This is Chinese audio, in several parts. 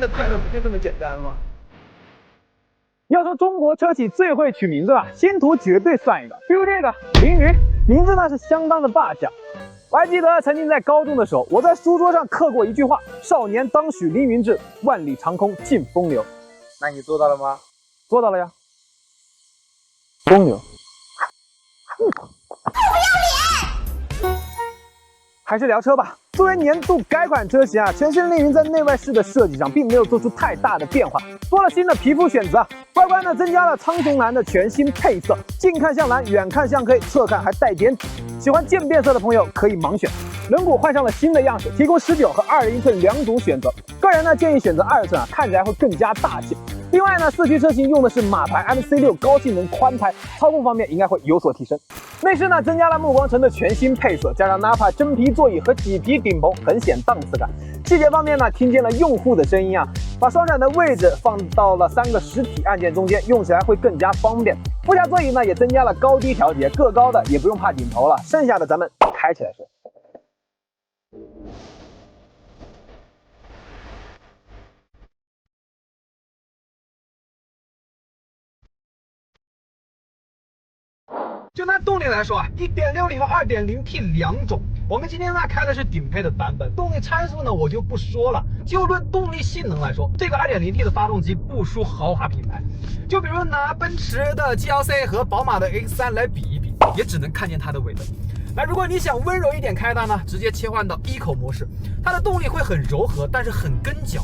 的快乐不就这么简单吗？要说中国车企最会取名字吧，星途绝对算一个。比如这个凌云，名字那是相当的霸气。我还记得曾经在高中的时候，我在书桌上刻过一句话：少年当许凌云志，万里长空尽风流。那你做到了吗？做到了呀。风流。还是聊车吧。作为年度改款车型啊，全新凌云在内外饰的设计上并没有做出太大的变化，多了新的皮肤选择，外观呢增加了苍穹蓝的全新配色，近看像蓝，远看像黑，侧看还带点紫。喜欢渐变色的朋友可以盲选。轮毂换上了新的样式，提供19和21寸两种选择。个人呢建议选择20寸啊，看起来会更加大气。另外呢，4驱车型用的是马牌 MC6 高性能宽胎，操控方面应该会有所提升。内饰呢增加了暮光橙的全新配色，加上 Nappa 真皮座椅和麂皮顶棚，很显档次感。细节方面呢，听见了用户的声音啊，把双闪的位置放到了3个实体按键中间，用起来会更加方便。副驾座椅呢也增加了高低调节，个高的也不用怕顶头了，剩下的咱们开起来说。就拿动力来说啊，1.6T和2.0T 两种。我们今天呢开的是顶配的版本，动力参数呢我就不说了。就论动力性能来说，这个 2.0T 的发动机不输豪华品牌。就比如拿奔驰的 GLC 和宝马的 X3 来比一比，也只能看见它的尾灯。那如果你想温柔一点开它呢，直接切换到 Eco 模式，它的动力会很柔和，但是很跟脚。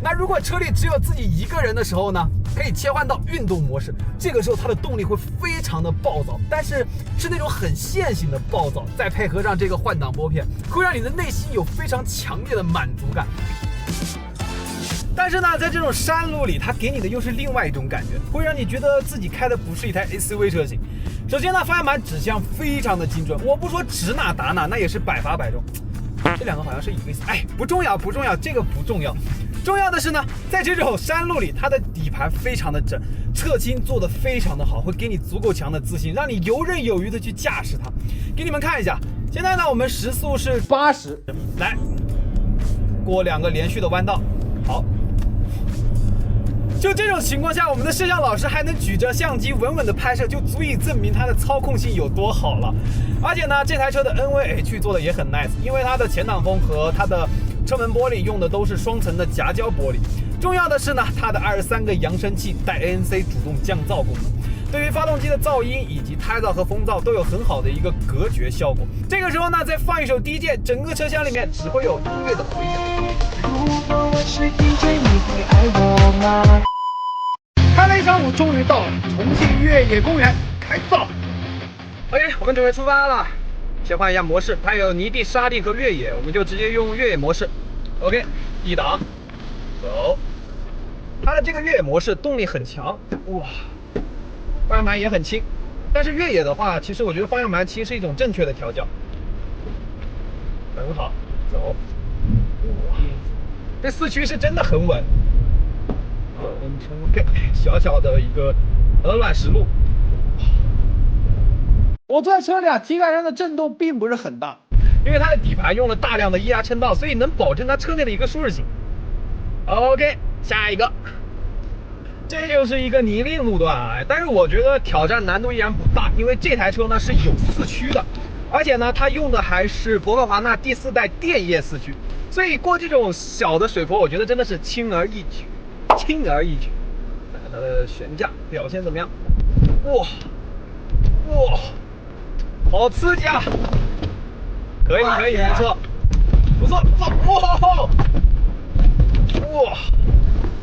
那如果车里只有自己一个人的时候呢，可以切换到运动模式，这个时候它的动力会非常的暴躁，但是是那种很线性的暴躁，再配合上这个换挡拨片，会让你的内心有非常强烈的满足感。但是呢，在这种山路里，它给你的又是另外一种感觉，会让你觉得自己开的不是一台 SUV 车型。首先呢，方向盘指向非常的精准，我不说指哪打哪，那也是百发百中。这两个好像是一个意思，哎，不重要，这个不重要。重要的是呢，在这种山路里，它的底盘非常的整，侧倾做得非常的好，会给你足够强的自信，让你游刃有余的去驾驶它。给你们看一下，现在呢，我们时速是80，来过2个连续的弯道，好。就这种情况下，我们的摄像老师还能举着相机稳稳的拍摄，就足以证明它的操控性有多好了。而且呢，这台车的 NVH 做的也很 nice， 因为它的前挡风和它的车门玻璃用的都是双层的夹胶玻璃。重要的是呢，它的23个扬声器带 ANC 主动降噪功能，对于发动机的噪音以及胎噪和风噪都有很好的一个隔绝效果。这个时候呢，再放一首 DJ， 整个车厢里面只会有音乐的回响。如果我是 DJ， 你会爱我吗？开了一上午，终于到了重庆越野公园开造。OK， 我们准备出发了。切换一下模式，它有泥地、沙地和越野，我们就直接用越野模式。OK， 一档，走。它的这个越野模式动力很强，哇，方向盘也很轻。但是越野的话，其实我觉得方向盘其实是一种正确的调教。很好，走。哇，这4驱是真的很稳。OK， 小小的一个鹅卵石路。我坐在车里啊，体感上的震动并不是很大，因为它的底盘用了大量的液压撑道，所以能保证它车内的一个舒适性。OK， 下一个，这就是一个泥泞路段，但是我觉得挑战难度依然不大，因为这台车呢是有4驱的，而且呢它用的还是博格华纳第4代电液4驱，所以过这种小的水坡，我觉得真的是轻而易举。轻而易举，看看它的悬架表现怎么样？哇，好刺激啊！可以，没错，不错，哇，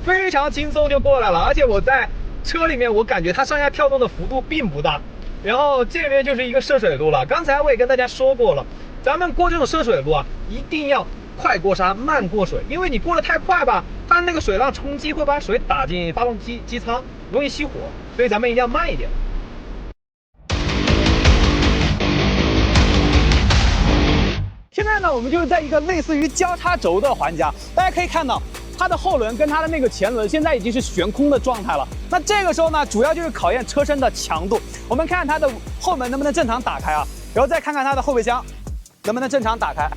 非常轻松就过来了。而且我在车里面，我感觉它上下跳动的幅度并不大。然后这边就是一个涉水路了。刚才我也跟大家说过了，咱们过这种涉水路啊，一定要快过刹，慢过水，因为你过得太快吧，它那个水浪冲击会把水打进发动机机舱，容易熄火，所以咱们一定要慢一点。现在呢，我们就是在一个类似于交叉轴的环节，大家可以看到，它的后轮跟它的那个前轮现在已经是悬空的状态了。那这个时候呢，主要就是考验车身的强度。我们看它的后门能不能正常打开啊，然后再看看它的后备箱能不能正常打开。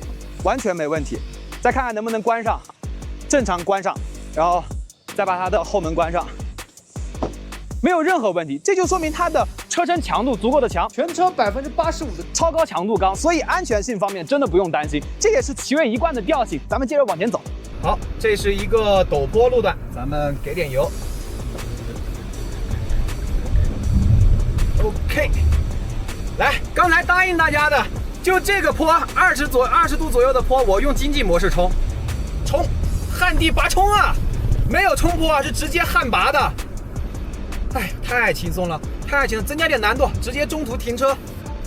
完全没问题。再看看能不能关上，正常关上，然后再把它的后门关上，没有任何问题。这就说明它的车身强度足够的强，全车85%的超高强度钢，所以安全性方面真的不用担心。这也是奇瑞一贯的调性。咱们接着往前走。好，这是一个陡坡路段，咱们给点油。OK， 来，刚才答应大家的，就这个坡20度左右的坡，我用经济模式冲，旱地拔冲啊！没有冲坡啊，是直接旱拔的。哎，太轻松了，太轻松，增加点难度，直接中途停车，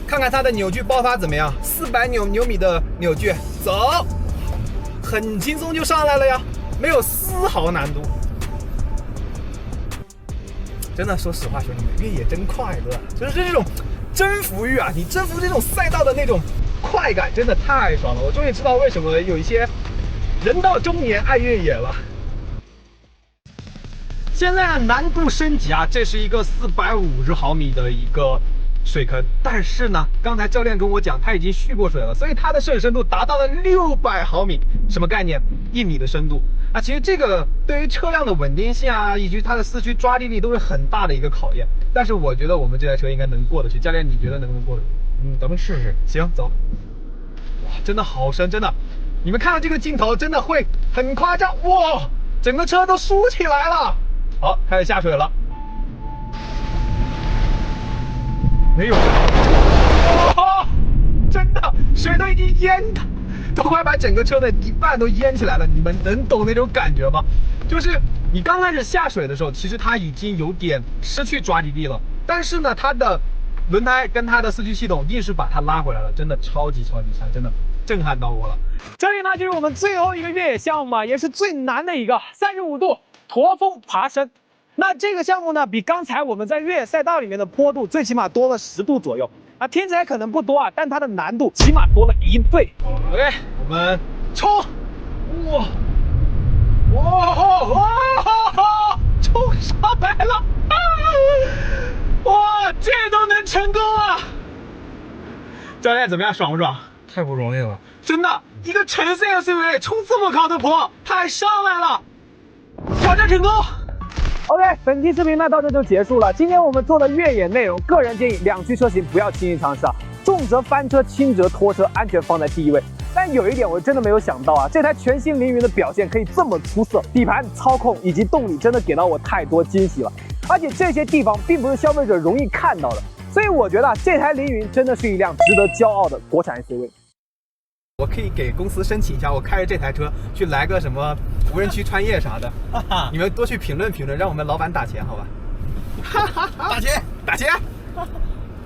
看看它的扭矩爆发怎么样，400牛米的扭矩，走，很轻松就上来了呀，没有丝毫难度。真的，说实话，兄弟们，越野真快乐，就是这种征服欲啊！你征服这种赛道的那种快感，真的太爽了。我终于知道为什么有一些人到中年爱越野了。现在难度升级啊，这是一个450毫米的一个水坑，但是呢，刚才教练跟我讲，他已经蓄过水了，所以它的摄水深度达到了600毫米，什么概念？1米的深度。啊，其实这个对于车辆的稳定性啊，以及它的四驱抓地力都是很大的一个考验。但是我觉得我们这台车应该能过得去。教练，你觉得能不能过得去？咱们试试。行，走。哇，真的好深，真的，你们看到这个镜头真的会很夸张，哇，整个车都竖起来了。好，开始下水了。没有。哇，真的，水都已经淹的。都快把整个车的一半都淹起来了，你们能懂那种感觉吗？就是你刚开始下水的时候，其实它已经有点失去抓地力了，但是呢，它的轮胎跟它的四驱系统硬是把它拉回来了，真的超级强，真的震撼到我了。这里呢就是我们最后一个越野项目嘛，也是最难的一个35度驼峰爬升。那这个项目呢，比刚才我们在越野赛道里面的坡度最起码多了10度左右。啊，听起来可能不多啊，但它的难度起码多了1倍。OK， 我们冲！哇！冲上来了！啊！哇，这都能成功啊！教练怎么样？爽不爽？太不容易了，真的，一个纯 C SUV 冲这么高的坡，它还上来了，挑战成功！ OK， 本期视频呢到这就结束了。今天我们做的越野内容，个人建议2驱车型不要轻易尝试啊，重则翻车，轻则拖车，安全放在第一位。但有一点我真的没有想到啊，这台全新凌云的表现可以这么出色，底盘、操控以及动力真的给到我太多惊喜了。而且这些地方并不是消费者容易看到的，所以我觉得这台凌云真的是一辆值得骄傲的国产 SUV。 我可以给公司申请一下，我开着这台车去来个什么无人区穿越啥的，你们多去评论评论，让我们老板打钱，好吧？打钱，打钱！